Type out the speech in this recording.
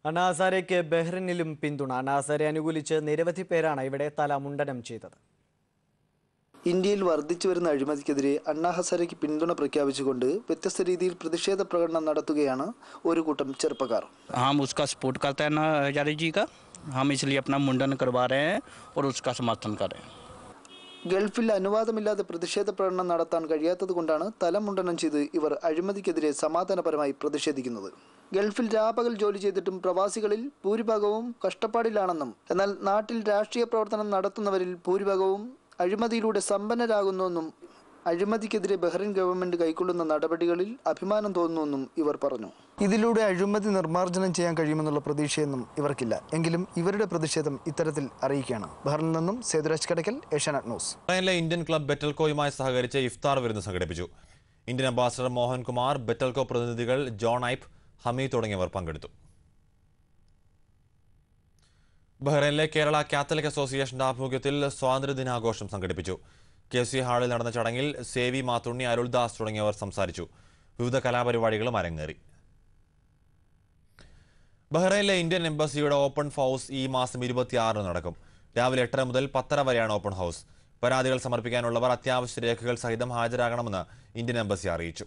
അണ്ണാ ഹസാരെയ്ക്ക് ബഹ്റിനിലും പിന്തുണ. അണ്ണാ ഹസാരെ അനുകൂലിച്ച് നിരവധി പേരാണ് ഇവിടെ തല മുണ്ടനം ചെയ്തത്. ഇന്ത്യയിൽ വർദ്ധിച്ചു വരുന്ന അഴിമതിക്കെതിരെ അണ്ണാ ഹസാരെയ്ക്ക് പിന്തുണ പ്രഖ്യാപിച്ചുകൊണ്ട് വ്യത്യസ്ത രീതിയിൽ പ്രതിഷേധ പ്രകടനം നടത്തുകയാണ് ഒരു കൂട്ടം ചെറുപ്പക്കാർ. हम उसका सपोर्ट करते हैं ना हजारे जी का, हम इसलिए अपना मुंडन करवा रहे हैं और उसका समर्थन कर रहे हैं. ഗൾഫിൽ അനുവാദമില്ലാതെ പ്രതിഷേധ പ്രകടനം നടത്താൻ കഴിയാത്തതുകൊണ്ടാണ് തലമുണ്ടനം ചെയ്ത് ഇവർ അഴിമതിക്കെതിരെ സമാധാനപരമായി പ്രതിഷേധിക്കുന്നത്. ഗൾഫിൽ രാപകൽ ജോലി ചെയ്തിട്ടും പ്രവാസികളിൽ ഭൂരിഭാഗവും കഷ്ടപ്പാടിലാണെന്നും എന്നാൽ നാട്ടിൽ രാഷ്ട്രീയ പ്രവർത്തനം നടത്തുന്നവരിൽ ഭൂരിഭാഗവും അഴിമതിയിലൂടെ സമ്പന്നരാകുന്നുവെന്നും അഴിമതിക്കെതിരെ ബഹ്റിൻ ഗവൺമെന്റ് കൈക്കൊള്ളുന്ന നടപടികളിൽ അഭിമാനം തോന്നുന്നുവെന്നും ഇവർ പറഞ്ഞു. ഇതിലൂടെ അഴിമതി നിർമ്മാർജ്ജനം ചെയ്യാൻ കഴിയുമെന്നുള്ള പ്രതീക്ഷയൊന്നും ഇവർക്കില്ല. എങ്കിലും ഇവരുടെ പ്രതിഷേധം ഇത്തരത്തിൽ അറിയിക്കുകയാണ്. ബഹ്റിനിൽ നിന്നും സേതുരാജ് കടക്കൽ, ഏഷ്യാനെറ്റ് ന്യൂസ്. ഇന്ത്യൻ ക്ലബ് ബെറ്റൽകോയുമായി സഹകരിച്ച് ഇഫ്താർ വിരുന്ന് സംഘടിപ്പിച്ചു. ഇന്ത്യൻ അംബാസഡർ മോഹൻകുമാർ, ബെറ്റൽകോ പ്രതിനിധികൾ ജോൺ ഐപ്പ്, ഹമീദ് തുടങ്ങിയവർ പങ്കെടുത്തു. ബഹ്റൈനിലെ കേരള കാത്തലിക് അസോസിയേഷന്റെ ആഭിമുഖ്യത്തിൽ സ്വാതന്ത്ര്യദിനാഘോഷം സംഘടിപ്പിച്ചു. KC ഹാളിൽ നടന്ന ചടങ്ങിൽ സേവി മാത്തുണ്ണി, അരുൾദാസ് തുടങ്ങിയവർ സംസാരിച്ചു. വിവിധ കലാപരിപാടികളും അരങ്ങേറി. ബഹ്റൈനിലെ ഇന്ത്യൻ എംബസിയുടെ ഓപ്പൺ ഹൗസ് ഈ മാസം 26 നടക്കും. രാവിലെ 8:30 മുതൽ 10:30 വരെയാണ് ഓപ്പൺ ഹൗസ്. പരാതികൾ സമർപ്പിക്കാനുള്ളവർ അത്യാവശ്യ രേഖകൾ സഹിതം ഹാജരാകണമെന്ന് ഇന്ത്യൻ എംബസി അറിയിച്ചു.